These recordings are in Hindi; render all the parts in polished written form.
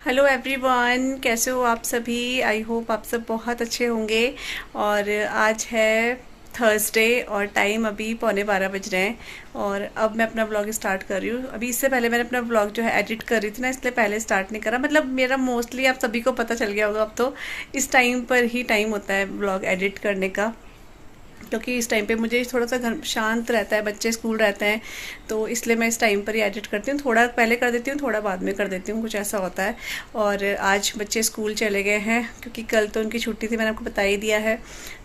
हेलो एवरीवन, कैसे हो आप सभी। आई होप आप सब बहुत अच्छे होंगे। और आज है थर्सडे और टाइम अभी 11:15 बज रहे हैं। और अब मैं अपना ब्लॉग स्टार्ट कर रही हूँ। अभी इससे पहले मैंने अपना ब्लॉग जो है एडिट कर रही थी ना, इसलिए पहले स्टार्ट नहीं करा। मतलब मेरा मोस्टली आप सभी को पता चल गया होगा अब तो, इस टाइम पर ही टाइम होता है ब्लॉग एडिट करने का। क्योंकि इस टाइम पे मुझे थोड़ा सा घर शांत रहता है, बच्चे स्कूल रहते हैं, तो इसलिए मैं इस टाइम पर ही एडिट करती हूँ। थोड़ा पहले कर देती हूँ, थोड़ा बाद में कर देती हूँ, कुछ ऐसा होता है। और आज बच्चे स्कूल चले गए हैं क्योंकि कल तो उनकी छुट्टी थी, मैंने आपको बता ही दिया है।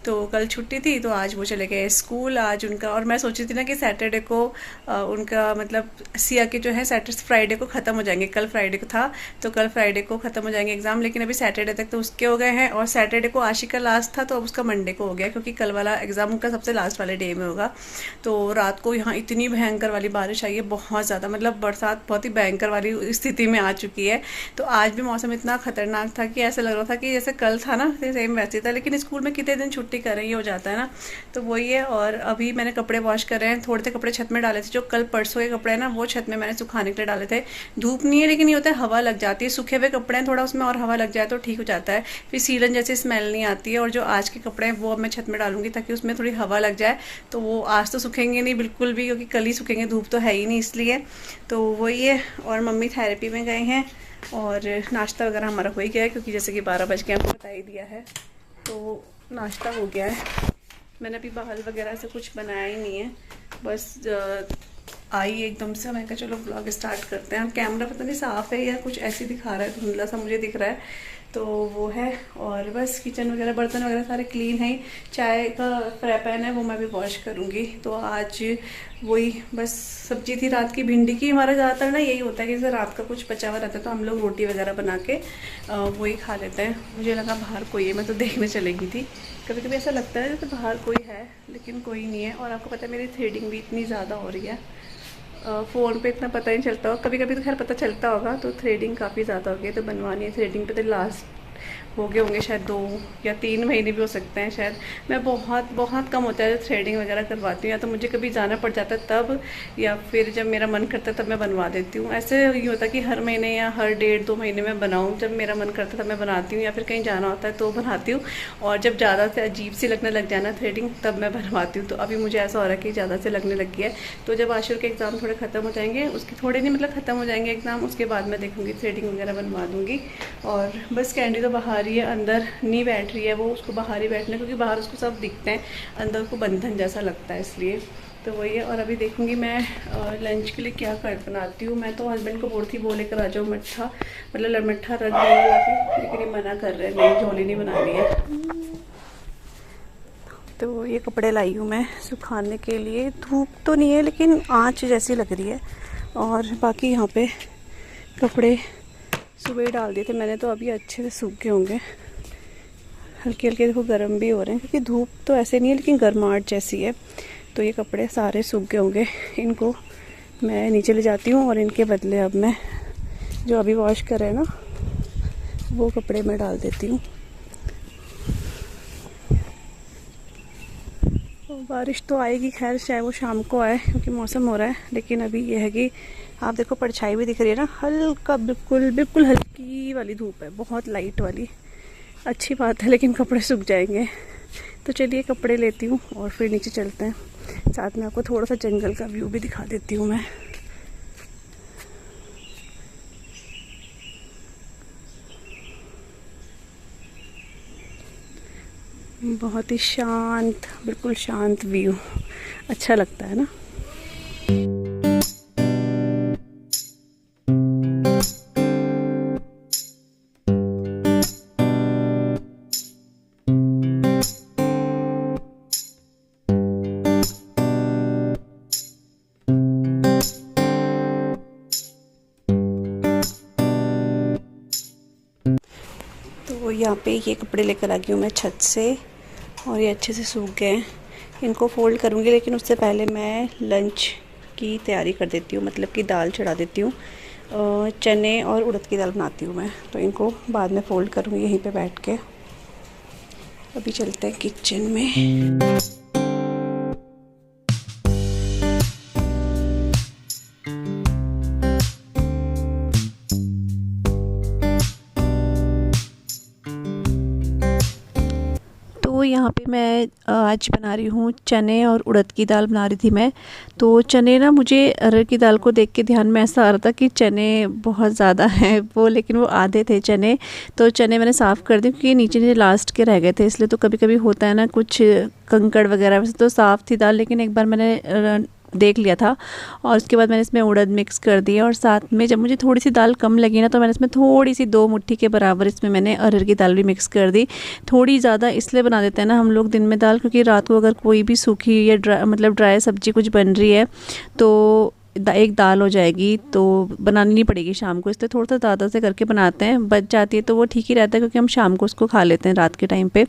तो कल छुट्टी थी तो आज वो चले गए स्कूल। आज उनका, और मैं सोची थी ना कि सैटरडे को उनका मतलब सिया के जो है सैटरडे फ्राइडे को ख़त्म हो जाएंगे। कल फ्राइडे को था तो कल फ्राइडे को ख़त्म हो जाएंगे एग्ज़ाम, लेकिन अभी सैटरडे तक तो उसके हो गए हैं। और सैटरडे को आशी का लास्ट था तो अब उसका मंडे को हो गया, क्योंकि कल वाला एग्ज़ाम उनका सबसे लास्ट वाले डे में होगा। तो रात को यहाँ इतनी भयंकर वाली बारिश आई है, बहुत ज़्यादा, मतलब बरसात बहुत ही भयंकर वाली स्थिति में आ चुकी है। तो आज भी मौसम इतना खतरनाक था कि ऐसा लग रहा था कि जैसे कल था ना सेम वैसे था। लेकिन स्कूल में कितने दिन छुट्टी कर रही हो जाता है ना, तो वही है। और अभी मैंने कपड़े वॉश कर रहे हैं, थोड़े से कपड़े छत में डाले थे, जो कल परसों के कपड़े हैं ना वो छत में मैंने सुखाने के लिए डाले थे। धूप नहीं है लेकिन ये होता है हवा लग जाती है, सूखे हुए कपड़े हैं, थोड़ा उसमें और हवा लग जाए तो ठीक हो जाता है, फिर सीलन जैसी स्मेल नहीं आती है। और जो आज के कपड़े हैं वो अब मैं छत में डालूंगी ताकि उसमें थोड़ी हवा लग जाए। तो वो आज तो सूखेंगे नहीं बिल्कुल भी, क्योंकि कल ही सूखेंगे, धूप तो है ही नहीं इसलिए। तो वही है। और मम्मी थेरेपी में गए हैं और नाश्ता वगैरह हमारा हो ही गया है, क्योंकि जैसे कि 12 बज के आपको बता ही दिया है। तो नाश्ता हो गया है। मैंने अभी बाहर वगैरह से कुछ बनाया ही नहीं है, बस आई एकदम से, मैं कहा चलो ब्लॉग स्टार्ट करते हैं। कैमरा पता नहीं साफ़ है या कुछ ऐसे दिखा रहा है, धुंधला सा मुझे दिख रहा है। तो वो है। और बस किचन वगैरह बर्तन वगैरह सारे क्लीन है। चाय का फ्राई पैन है वो मैं भी वॉश करूँगी। तो आज वही बस सब्जी थी रात की भिंडी की। हमारा ज़्यादातर ना यही होता है कि जैसे रात का कुछ बचा हुआ रहता है तो हम लोग रोटी वगैरह बना के वही खा लेते हैं। मुझे लगा बाहर कोई है, मैं तो देखने चलेगी थी। कभी कभी ऐसा लगता है जैसे बाहर कोई है, लेकिन कोई नहीं है। और आपको पता है मेरी थ्रेडिंग भी इतनी ज़्यादा हो रही है, फ़ोन पे इतना पता नहीं चलता होगा, कभी कभी तो खैर पता चलता होगा। तो थ्रेडिंग काफ़ी ज़्यादा हो गई है, तो बनवानी है थ्रेडिंग पे। तो लास्ट हो गए होंगे शायद 2 या 3 महीने भी हो सकते हैं शायद। मैं बहुत बहुत कम होता है थ्रेडिंग वगैरह करवाती हूँ, या तो मुझे कभी जाना पड़ जाता है तब, या फिर जब मेरा मन करता है तब मैं बनवा देती हूँ। ऐसे ये होता है कि हर महीने या हर 1.5-2 महीने में बनाऊँ, जब मेरा मन करता है तब मैं बनाती हूँ, या फिर कहीं जाना होता है तो बनाती हूँ। और जब ज़्यादा से अजीब सी लगने लग जाए ना थ्रेडिंग, तब मैं बनवाती हूँ। तो अभी मुझे ऐसा हो रहा है कि ज़्यादा से लगने लग गया है। तो जब आशुर के एग्ज़ाम थोड़े ख़त्म हो जाएंगे, उसके थोड़े नहीं मतलब ख़त्म हो जाएंगे एग्ज़ाम, उसके बाद मैं देखूँगी थ्रेडिंग वगैरह बनवा दूँगी। और बस कैंडी तो बाहर ही है, अंदर नहीं बैठ रही है वो, उसको बाहर ही बैठना, क्योंकि बाहर उसको सब दिखते हैं, अंदर को बंधन जैसा लगता है इसलिए। तो वही है। और अभी देखूंगी मैं लंच के लिए क्या कर बनाती हूँ। मैं तो हस्बैंड को बोलती वो लेकर आ जाओ मट्ठा, मतलब मट्ठा रख देंगे काफ़ी, लेकिन ये मना कर रहे हैं, नहीं झोली नहीं बनानी है। तो ये कपड़े लाई हूँ मैं सुखाने के लिए। धूप तो नहीं है लेकिन आँच जैसी लग रही है। और बाकी यहाँ पे कपड़े सुबह ही डाल दिए थे मैंने, तो अभी अच्छे से सूख गए होंगे। हल्के हल्के देखो गर्म भी हो रहे हैं, क्योंकि धूप तो ऐसे नहीं है लेकिन गर्माहट जैसी है। तो ये कपड़े सारे सूख गए होंगे। इनको मैं नीचे ले जाती हूँ और इनके बदले अब मैं जो अभी वॉश कर रहे हैं ना वो कपड़े मैं डाल देती हूँ। बारिश तो आएगी खैर, चाहे वो शाम को आए, क्योंकि मौसम हो रहा है। लेकिन अभी ये है कि आप देखो परछाई भी दिख रही है ना, हल्का बिल्कुल बिल्कुल हल्की वाली धूप है, बहुत लाइट वाली। अच्छी बात है, लेकिन कपड़े सूख जाएंगे। तो चलिए कपड़े लेती हूँ और फिर नीचे चलते हैं। साथ में आपको थोड़ा सा जंगल का व्यू भी दिखा देती हूँ मैं। बहुत ही शांत, बिल्कुल शांत व्यू, अच्छा लगता है ना। तो यहाँ पे ये कपड़े लेकर आ गई हूँ मैं छत से, और ये अच्छे से सूख गए हैं। इनको फ़ोल्ड करूँगी, लेकिन उससे पहले मैं लंच की तैयारी कर देती हूँ, मतलब कि दाल चढ़ा देती हूँ। चने और उड़द की दाल बनाती हूँ मैं, तो इनको बाद में फ़ोल्ड करूँगी यहीं पे बैठ के। अभी चलते हैं किचन में। तो यहाँ पे मैं आज बना रही हूँ चने और उड़द की दाल बना रही थी मैं। तो चने ना, मुझे अरहर की दाल को देख के ध्यान में ऐसा आ रहा था कि चने बहुत ज़्यादा हैं वो, लेकिन वो आधे थे चने। तो चने मैंने साफ़ कर दिए क्योंकि नीचे नीचे लास्ट के रह गए थे, इसलिए। तो कभी कभी होता है ना कुछ कंकड़ वगैरह। वैसे तो साफ़ थी दाल, लेकिन एक बार मैंने देख लिया था। और उसके बाद मैंने इसमें उड़द मिक्स कर दिया, और साथ में जब मुझे थोड़ी सी दाल कम लगी ना, तो मैंने इसमें थोड़ी सी 2 मुट्ठी के बराबर इसमें मैंने अरहर की दाल भी मिक्स कर दी। थोड़ी ज़्यादा इसलिए बना देते हैं ना हम लोग दिन में दाल, क्योंकि रात को अगर कोई भी सूखी या ड्राई सब्ज़ी कुछ बन रही है तो एक दाल हो जाएगी, तो बनानी नहीं पड़ेगी शाम को। इसलिए थोड़ा सा ज़्यादा से करके बनाते हैं, बच जाती है तो वो ठीक ही रहता है, क्योंकि हम शाम को उसको खा लेते हैं रात के टाइम पे।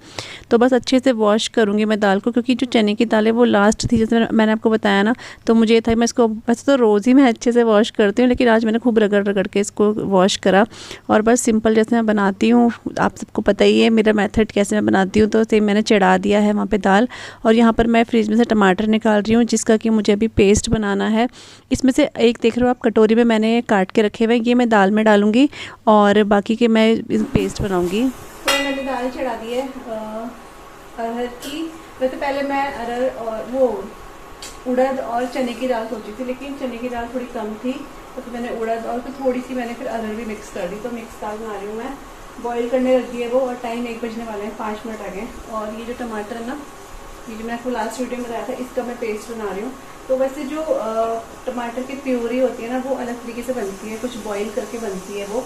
तो बस अच्छे से वॉश करूँगी मैं दाल को, क्योंकि जो चने की दाल है वो लास्ट थी, जैसे मैंने आपको बताया ना। तो मुझे ये था मैं इसको, वैसे तो रोज़ ही मैं अच्छे से वॉश करती हूँ, लेकिन आज मैंने खूब रगड़ रगड़ के इसको वॉश करा। और बस सिंपल जैसे मैं बनाती हूँ, आप सबको पता ही है मेरा मेथड कैसे मैं बनाती हूँ। तो सेम मैंने चढ़ा दिया है वहाँ पर दाल। और यहाँ पर मैं फ्रिज में से टमाटर निकाल रही हूँ, जिसका कि मुझे अभी पेस्ट बनाना है। इसमें से एक देख रहे हो आप कटोरी में मैंने काट के रखे हुए हैं, ये मैं दाल में डालूंगी और बाकी के मैं पेस्ट बनाऊंगी। तो मैंने दाल चढ़ा दी है अरहर की। वैसे पहले मैं अरहर और वो उड़द और चने की दाल सोची थी, लेकिन चने की दाल थोड़ी कम थी, तो फिर मैंने उड़द और फिर थोड़ी सी मैंने फिर अरहर भी मिक्स कर दी। तो मिक्स दाल बना रही हूँ मैं। बॉईल करने रख दी है वो, और टाइम 1 बजने वाले हैं, 5 मिनट आ गए। और ये जो टमाटर है ना, ये जो मैंने आपको लास्ट वीडियो में बताया था, इसका मैं पेस्ट बना रही हूँ। तो वैसे जो टमाटर की प्यूरी होती है ना, वो अलग तरीके से बनती है, कुछ बॉईल करके बनती है वो।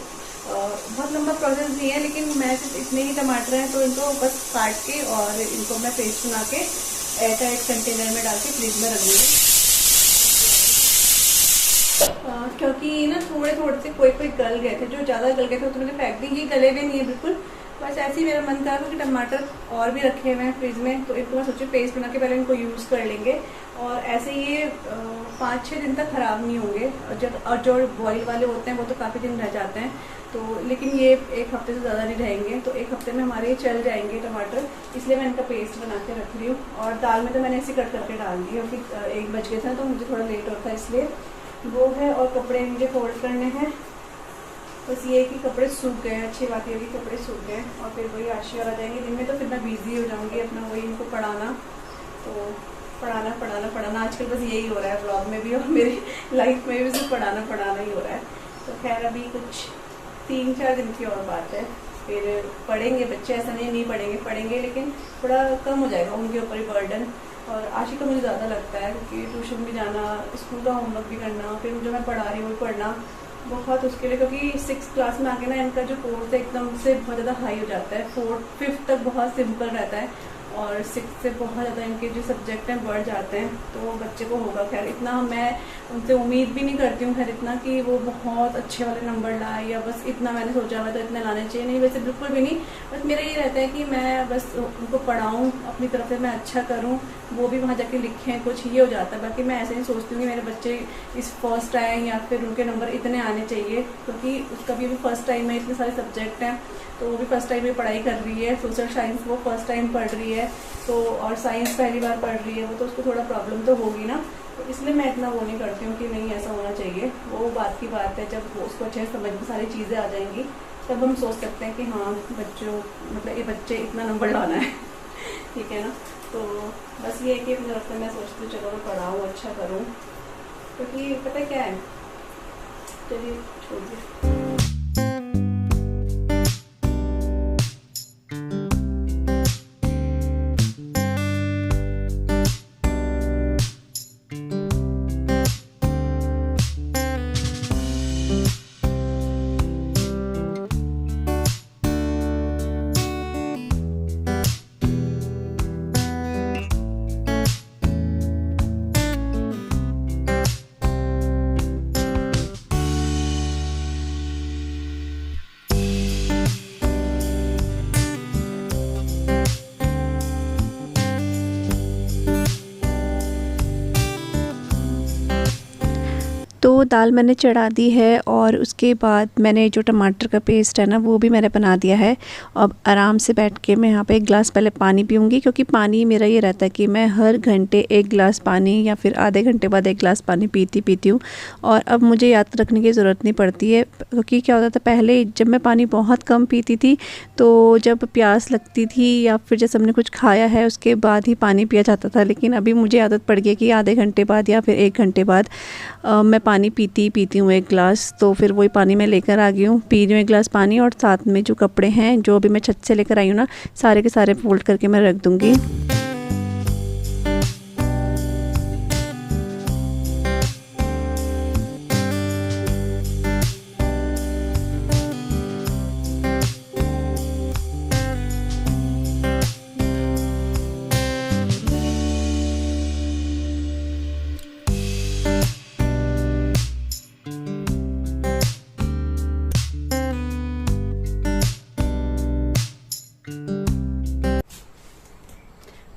बहुत लंबा प्रोसेस नहीं है, लेकिन मैं सिर्फ इतने ही टमाटर हैं तो इनको बस काट के और इनको मैं पेस्ट बना के एयरटाइट कंटेनर में डाल के फ्रिज में रख दूँगी। क्योंकि ना थोड़े थोड़े से कोई गल गए थे, जो ज़्यादा गल गए थे तो मैंने फेंक दी। ये गले हुए नहीं है बिल्कुल, बस ऐसे ही मेरा मन था, क्योंकि टमाटर और भी रखे हुए हैं फ्रिज में, तो इनको मैं सोची पेस्ट बना के पहले इनको यूज़ कर लेंगे। और ऐसे ये 5-6 दिन तक ख़राब नहीं होंगे। और जो बॉयल वाले होते हैं वो तो काफ़ी दिन रह जाते हैं, तो लेकिन ये 1 हफ्ते से ज़्यादा नहीं रहेंगे। तो 1 हफ्ते में हमारे चल जाएंगे टमाटर, इसलिए मैं इनका पेस्ट बना के रख रही हूँ। और दाल में तो मैंने ऐसे कट करके डाल दी, और फिर 1 बज गए थे तो मुझे थोड़ा लेट होता है, इसलिए वो है। और कपड़े मुझे फोल्ड करने हैं, बस ये कि कपड़े सूख गए। अच्छी बात ये भी कपड़े सूख गए, और फिर वही आशी और आ जाएंगे दिन में, तो फिर मैं बिज़ी हो जाऊंगी अपना वही इनको पढ़ाना। तो पढ़ाना आजकल बस यही हो रहा है, व्लॉग में भी और मेरी लाइफ में भी सिर्फ पढ़ाना ही हो रहा है। तो खैर अभी कुछ 3-4 दिन की और बात है, फिर पढ़ेंगे बच्चे। ऐसा नहीं पढ़ेंगे, लेकिन थोड़ा कम हो जाएगा उनके ऊपर ही बर्डन। और आशी का मुझे ज़्यादा लगता है, क्योंकि ट्यूशन भी जाना, स्कूल का होमवर्क भी करना, फिर जो मैं पढ़ा रही हूँ वो पढ़ना बहुत उसके लिए। क्योंकि 6th क्लास में आके ना इनका जो कोर्स है एकदम से बहुत ज़्यादा हाई हो जाता है। 4th 5th तक बहुत सिंपल रहता है, और 6th से बहुत ज़्यादा इनके जो सब्जेक्ट हैं बढ़ जाते हैं। तो बच्चे को होगा, खैर इतना मैं उनसे उम्मीद भी नहीं करती हूँ खैर इतना कि वो बहुत अच्छे वाले नंबर लाए, या बस इतना मैंने सोचा हुआ तो इतने लाने चाहिए, नहीं वैसे बिल्कुल भी नहीं। बस मेरा ये रहता है कि मैं बस उनको पढ़ाऊँ, अपनी तरफ से मैं अच्छा करूँ, वो भी वहाँ जाके लिखें कुछ, ये हो जाता है। बाकी मैं ऐसे नहीं सोचती हूँ कि मेरे बच्चे इस फर्स्ट आए या फिर उनके नंबर इतने आने चाहिए, क्योंकि उसका भी फर्स्ट टाइम है, इतने सारे सब्जेक्ट हैं, तो वो भी फर्स्ट टाइम में पढ़ाई कर रही है। सोशल साइंस वो फर्स्ट टाइम पढ़ रही है, तो और साइंस पहली बार पढ़ रही है वो, तो उसको थोड़ा प्रॉब्लम तो होगी ना। तो इसलिए मैं इतना वो नहीं करती हूँ कि नहीं ऐसा होना चाहिए। वो बात की बात है, जब उसको अच्छे से समझ में सारी चीज़ें आ जाएंगी, तब हम सोच सकते हैं कि हाँ बच्चों, मतलब ये बच्चे इतना नंबर लाना है ठीक है ना। तो बस ये है कि अपने तरफ से मैं सोचती हूँ चलो मैं पढ़ाऊँ, अच्छा करूँ, क्योंकि पता क्या है, चलिए छोड़िए। तो दाल मैंने चढ़ा दी है और उसके बाद मैंने जो टमाटर का पेस्ट है ना वो भी मैंने बना दिया है। अब आराम से बैठ के मैं यहाँ पे एक गिलास पहले पानी पीऊँगी, क्योंकि पानी मेरा ये रहता है कि मैं हर घंटे एक गिलास पानी या फिर आधे घंटे बाद एक गिलास पानी पीती हूँ। और अब मुझे याद रखने की ज़रूरत नहीं पड़ती है, क्योंकि क्या होता था पहले जब मैं पानी बहुत कम पीती थी तो जब प्यास लगती थी या फिर जैसे हमने कुछ खाया है उसके बाद ही पानी पिया जाता था। लेकिन अभी मुझे आदत पड़ गई कि आधे घंटे बाद या फिर एक घंटे बाद मैं पानी पीती हूँ एक गिलास। तो फिर वही पानी मैं लेकर आ गई हूँ, पी रही हूँ एक गिलास पानी। और साथ में जो कपड़े हैं जो अभी मैं छत से लेकर आई हूँ ना, सारे के सारे फोल्ड करके मैं रख दूँगी।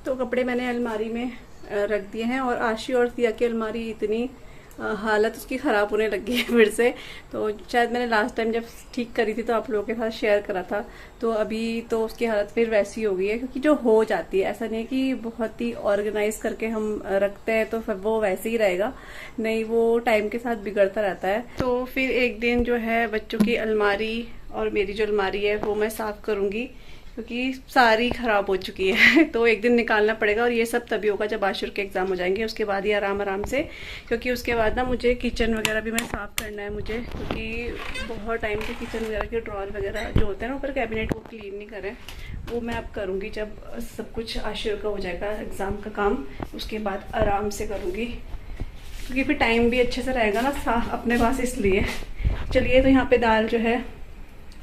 तो कपड़े मैंने अलमारी में रख दिए हैं और आशी और सिया की अलमारी इतनी हालत उसकी ख़राब होने लगी है फिर से। तो शायद मैंने लास्ट टाइम जब ठीक करी थी तो आप लोगों के साथ शेयर करा था, तो अभी तो उसकी हालत फिर वैसी हो गई है। क्योंकि जो हो जाती है, ऐसा नहीं है कि बहुत ही ऑर्गेनाइज करके हम रखते हैं तो फिर वो वैसे ही रहेगा, नहीं वो टाइम के साथ बिगड़ता रहता है। तो फिर एक दिन जो है बच्चों की अलमारी और मेरी जो अलमारी है वो मैं साफ़ करूँगी, क्योंकि सारी ख़राब हो चुकी है। तो एक दिन निकालना पड़ेगा और ये सब तभी होगा जब आशुर के एग्ज़ाम हो जाएंगे, उसके बाद ही आराम से। क्योंकि उसके बाद ना मुझे किचन वगैरह भी मैं साफ़ करना है मुझे, क्योंकि बहुत टाइम से किचन वगैरह के ड्रॉर वगैरह जो होते हैं ना ऊपर कैबिनेट वो क्लीन नहीं करें, वो मैं अब करूँगी जब सब कुछ आशुर का हो जाएगा एग्ज़ाम का काम, उसके बाद आराम से करूँगी। क्योंकि फिर टाइम भी अच्छे से रहेगा ना अपने पास, इसलिए। चलिए, तो यहाँ पर दाल जो है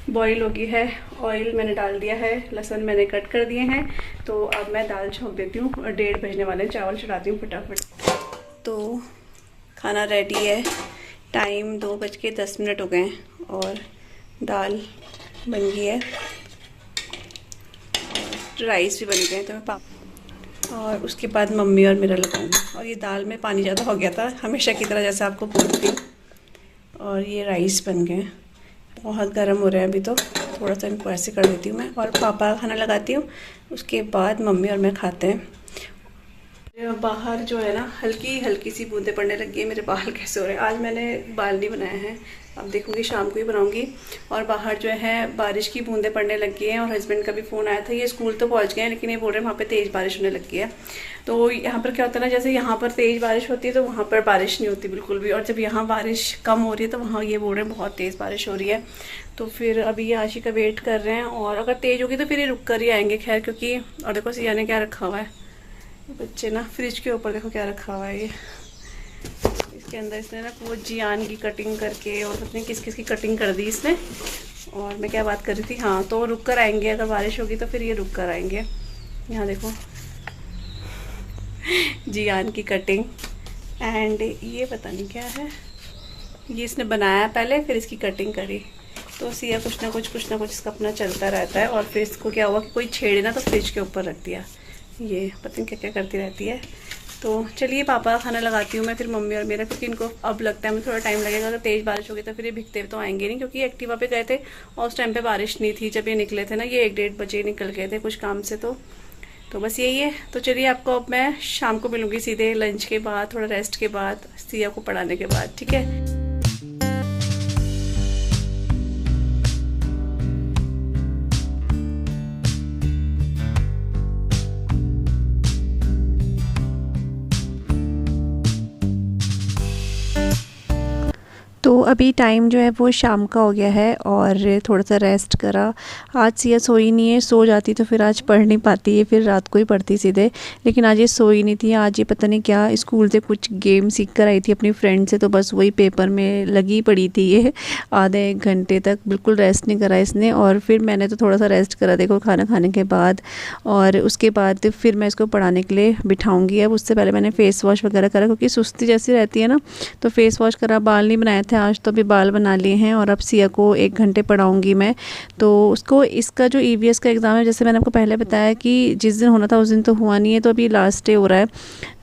बॉईल हो गई है, ऑयल मैंने डाल दिया है, लहसुन मैंने कट कर दिए हैं। तो अब मैं दाल छोंक देती हूँ, 1:30 बजने वाले, चावल चढ़ाती हूँ फटाफट। तो खाना रेडी है, टाइम 2:10 हो गए हैं और दाल बन गई है और राइस भी बन गए हैं। तो मैं और उसके बाद मम्मी और मेरा लगाऊंगी। और ये दाल में पानी ज़्यादा हो गया था हमेशा की तरह, जैसे आपको बोलती हूँ। और ये राइस बन गए, बहुत गर्म हो रहा है अभी, तो थोड़ा सा इनको ऐसे कर देती हूँ मैं और पापा खाना लगाती हूँ, उसके बाद मम्मी और मैं खाते हैं। बाहर जो है ना हल्की हल्की सी बूंदें पड़ने लगी है। मेरे बाल कैसे हो रहे हैं, आज मैंने बाल नहीं बनाए हैं, अब देखूँगी शाम को ही बनाऊँगी। और बाहर जो है बारिश की बूंदें पड़ने लगी हैं और हस्बैंड का भी फ़ोन आया था। ये स्कूल तो पहुँच गए हैं, लेकिन ये बोल रहे हैं वहाँ पे तेज़ बारिश होने लगी है। तो यहाँ पर क्या होता है ना, जैसे यहाँ पर तेज़ बारिश होती है तो वहाँ पर बारिश नहीं होती बिल्कुल भी, और जब यहाँ बारिश कम हो रही है तो वहाँ ये बोल रहे हैं बहुत तेज़ बारिश हो रही है। तो फिर अभी ये आशी का वेट कर रहे हैं, और अगर तेज़ होगी तो फिर ये रुक कर ही आएंगे। खैर, क्योंकि और देखो सिया ने क्या रखा हुआ है, बच्चे ना फ्रिज के ऊपर देखो क्या रखा हुआ है। ये इसके अंदर इसने ना वो जियान की कटिंग करके और पता नहीं किस किस की कटिंग कर दी इसने। और मैं क्या बात कर रही थी, हाँ, तो रुक कर आएंगे, अगर बारिश होगी तो फिर ये रुक कर आएंगे। यहाँ देखो जियान की कटिंग, एंड ये पता नहीं क्या है, ये इसने बनाया पहले फिर इसकी कटिंग करी। तो सिया कुछ ना कुछ इसका अपना चलता रहता है। और फिर इसको क्या हुआ कि कोई छेड़े ना तो फ्रिज के ऊपर रख दिया, ये पता नहीं क्या क्या करती रहती है। तो चलिए पापा का खाना लगाती हूँ मैं, फिर मम्मी और मेरा, क्योंकि इनको अब लगता है मुझे थोड़ा टाइम लगेगा। अगर तेज़ बारिश होगी तो फिर ये भीगते तो आएंगे नहीं, क्योंकि एक्टिवा पे गए थे और उस टाइम पे बारिश नहीं थी जब ये निकले थे ना, ये 1-1:30 बजे निकल गए थे कुछ काम से। तो बस यही है। तो चलिए आपको अब मैं शाम को मिलूँगी सीधे लंच के बाद, थोड़ा रेस्ट के बाद, सिया को पढ़ाने के बाद, ठीक है। तो अभी टाइम जो है वो शाम का हो गया है और थोड़ा सा रेस्ट करा। आज सिया सोई नहीं है, सो जाती तो फिर आज पढ़ नहीं पाती है, फिर रात को ही पढ़ती सीधे। लेकिन आज ये सोई नहीं थी, आज ये पता नहीं क्या स्कूल से कुछ गेम सीख कर आई थी अपनी फ्रेंड से, तो बस वही पेपर में लगी पड़ी थी ये आधे 1 घंटे तक, बिल्कुल रेस्ट नहीं करा इसने। और फिर मैंने तो थोड़ा सा रेस्ट करा देखो खाना खाने के बाद, और उसके बाद फिर मैं इसको पढ़ाने के लिए बिठाऊँगी। अब उससे पहले मैंने फ़ेस वॉश वगैरह करा, क्योंकि सुस्ती जैसी रहती है ना, तो फ़ेस वॉश करा, बाल नहीं बनाए थे आज आज तो अभी बाल बना लिए हैं और अब सिया को 1 घंटे पढ़ाऊँगी मैं। तो उसको इसका जो ईवीएस का एग्ज़ाम है, जैसे मैंने आपको पहले बताया कि जिस दिन होना था उस दिन तो हुआ नहीं है, तो अभी लास्ट डे हो रहा है।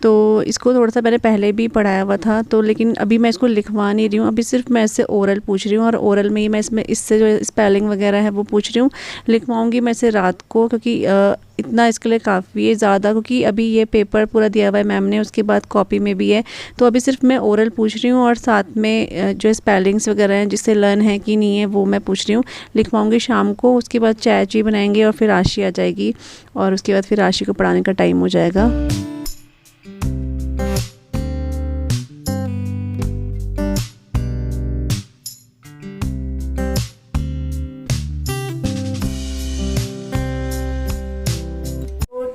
तो इसको थोड़ा सा मैंने पहले भी पढ़ाया हुआ था, तो लेकिन अभी मैं इसको लिखवा नहीं रही हूँ, अभी सिर्फ मैं इससे ओरल पूछ रही हूँ और ओरल में ही मैं इससे जो स्पेलिंग वगैरह है वो पूछ रही हूँ। लिखवाऊँगी मैं इसे रात को, क्योंकि इतना इसके लिए काफ़ी है ज़्यादा, क्योंकि अभी ये पेपर पूरा दिया हुआ है मैम ने, उसके बाद कॉपी में भी है। तो अभी सिर्फ मैं ओरल पूछ रही हूँ और साथ में जो स्पेलिंग्स वगैरह हैं जिससे लर्न है कि नहीं है वो मैं पूछ रही हूँ। लिखवाऊँगी शाम को, उसके बाद चाय ची बनाएंगे और फिर आशी आ जाएगी और उसके बाद फिर आशी को पढ़ाने का टाइम हो जाएगा।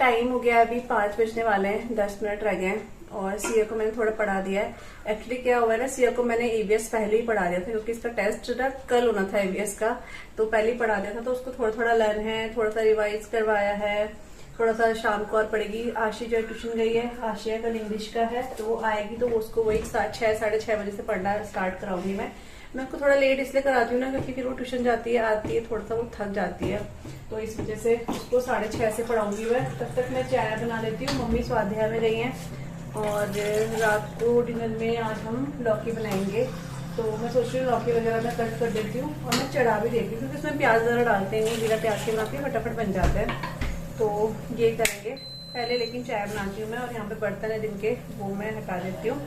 टाइम हो गया, अभी 5 बजने वाले हैं, 10 मिनट रह गए हैं और सिया को मैंने थोड़ा पढ़ा दिया है। एक्चुअली क्या हुआ है ना, सिया को मैंने ईवीएस पहले ही पढ़ा दिया था, क्योंकि इसका टेस्ट ना कल होना था ईवीएस का, तो पहले ही पढ़ा दिया था। तो उसको थोड़ा थोड़ा लर्न है, थोड़ा सा रिवाइज करवाया है, थोड़ा सा शाम को और पढ़ेगी। आशी जो ट्यूशन गई है, आशिया कल इंग्लिश का है, तो वो आएगी तो उसको वही 6 साढ़े 6 बजे से पढ़ना स्टार्ट कराऊंगी मैं उसको थोड़ा लेट इसलिए कराती हूँ ना, क्योंकि फिर वो ट्यूशन जाती है, आती है, थोड़ा सा वो थक जाती है, तो इस वजह से उसको 6:30 से पढ़ाऊंगी मैं। तब तक मैं चाय बना लेती हूँ। मम्मी स्वाध्याय में गई हैं और रात को डिनर में आज हम लौकी बनाएंगे, तो मैं सोच रही हूँ लौकी वगैरह मैं कट कर देती हूँ और मैं चढ़ा भी देती हूँ, क्योंकि उसमें प्याज ज़रा डालते नहीं, बिना प्याज के बनाती हूँ, फटाफट बन जाता है। तो ये करेंगे पहले, लेकिन चाय बनाती हूँ मैं, और यहाँ पे बर्तन है दिन के, वो मैं हटा देती हूँ।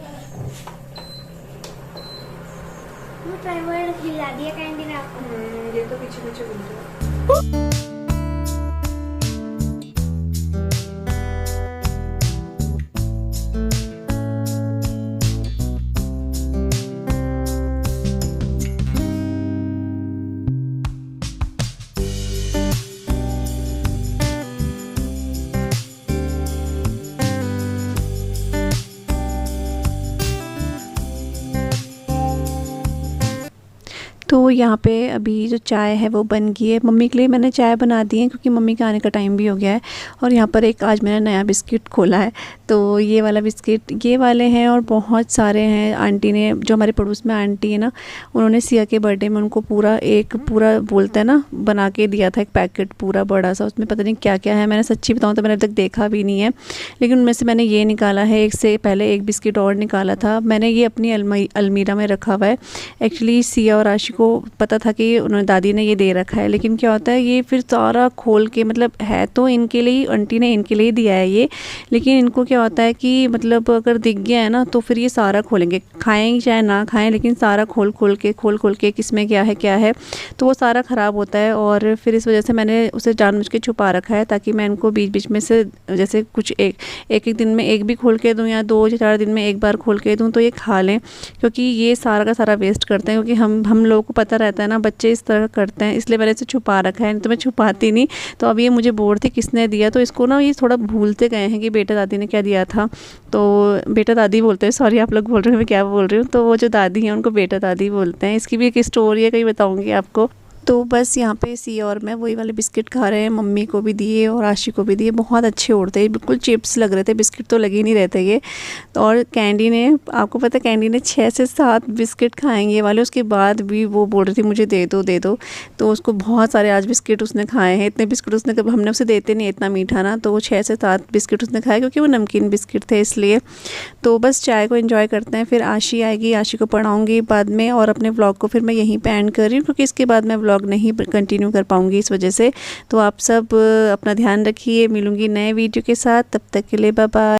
हिला दिया कैंडी ने आपको। ये तो पीछे पीछे घूम रहा है। तो यहाँ पे अभी जो चाय है वो बन गई है। मम्मी के लिए मैंने चाय बना दी है, क्योंकि मम्मी के आने का टाइम भी हो गया है। और यहाँ पर एक आज मैंने नया बिस्किट खोला है, तो ये वाला बिस्किट, ये वाले हैं और बहुत सारे हैं। आंटी ने, जो हमारे पड़ोस में आंटी है ना, उन्होंने सिया के बर्थडे में उनको पूरा बोलते हैं ना, बना के दिया था, एक पैकेट पूरा बड़ा सा, उसमें पता नहीं क्या क्या है। मैंने सच्ची बताऊँ तो मैंने अभी तक देखा भी नहीं है, लेकिन उनमें से मैंने ये निकाला है। एक से पहले एक बिस्किट और निकाला था मैंने, ये अपनी अलमीरा में रखा हुआ है। एक्चुअली सिया और आशी को पता था कि उन्होंने, दादी ने ये दे रखा है, लेकिन क्या होता है ये फिर सारा खोल के, मतलब है तो इनके लिए, आंटी ने इनके लिए दिया है ये, लेकिन इनको क्या होता है कि मतलब अगर दिख गया है ना तो फिर ये सारा खोलेंगे, खाएं चाहे ना खाएं, लेकिन सारा खोल के किसमें क्या है, तो वो सारा ख़राब होता है। और फिर इस वजह से मैंने उसे जानबूझ के छुपा रखा है, ताकि मैं इनको बीच बीच में से, जैसे कुछ एक दिन में एक भी खोल के दूँ या 2-4 दिन में एक बार खोल के दूँ, तो ये खा लें, क्योंकि ये सारा का सारा वेस्ट करते हैं। क्योंकि हम लोगों को पता रहता है ना, बच्चे इस तरह करते हैं, इसलिए मैंने इसे छुपा रखा है, नहीं तो मैं छुपाती नहीं। तो अब ये मुझे बोर थी किसने दिया, तो इसको ना ये थोड़ा भूलते गए हैं कि बेटा दादी ने क्या दिया था। तो बेटा दादी बोलते हैं, सॉरी आप लोग बोल रहे हो मैं क्या बोल रही हूँ, तो वो जो दादी हैं उनको बेटा दादी बोलते हैं। इसकी भी एक स्टोरी है, कहीं बताऊँगी आपको। तो बस यहाँ पे सिया और मैं वही वाले बिस्किट खा रहे हैं, मम्मी को भी दिए और आशी को भी दिए। बहुत अच्छे उड़ते हैं, बिल्कुल चिप्स लग रहे थे, बिस्किट तो लगे ही नहीं रहते ये। तो और कैंडी ने, आपको पता है कैंडी ने 6 से 7 बिस्किट खाएंगे वाले, उसके बाद भी वो बोल रही थी मुझे दे दो। तो उसको बहुत सारे आज बिस्किट उसने खाए हैं। इतने बिस्किट उसने, कभी हमने उसे देते नहीं इतना मीठा ना, तो वो 6 से 7 बिस्किट उसने खाए, क्योंकि वो नमकीन बिस्किट थे इसलिए। तो बस चाय को एंजॉय करते हैं, फिर आशी आएगी, आशी को पढ़ाऊँगी बाद में, और अपने व्लॉग को फिर मैं यहीं पे एंड कर रही हूँ, क्योंकि इसके बाद मैं व्लॉग नहीं कंटिन्यू कर पाऊँगी इस वजह से। तो आप सब अपना ध्यान रखिए, मिलूँगी नए वीडियो के साथ, तब तक के लिए बाय बाय।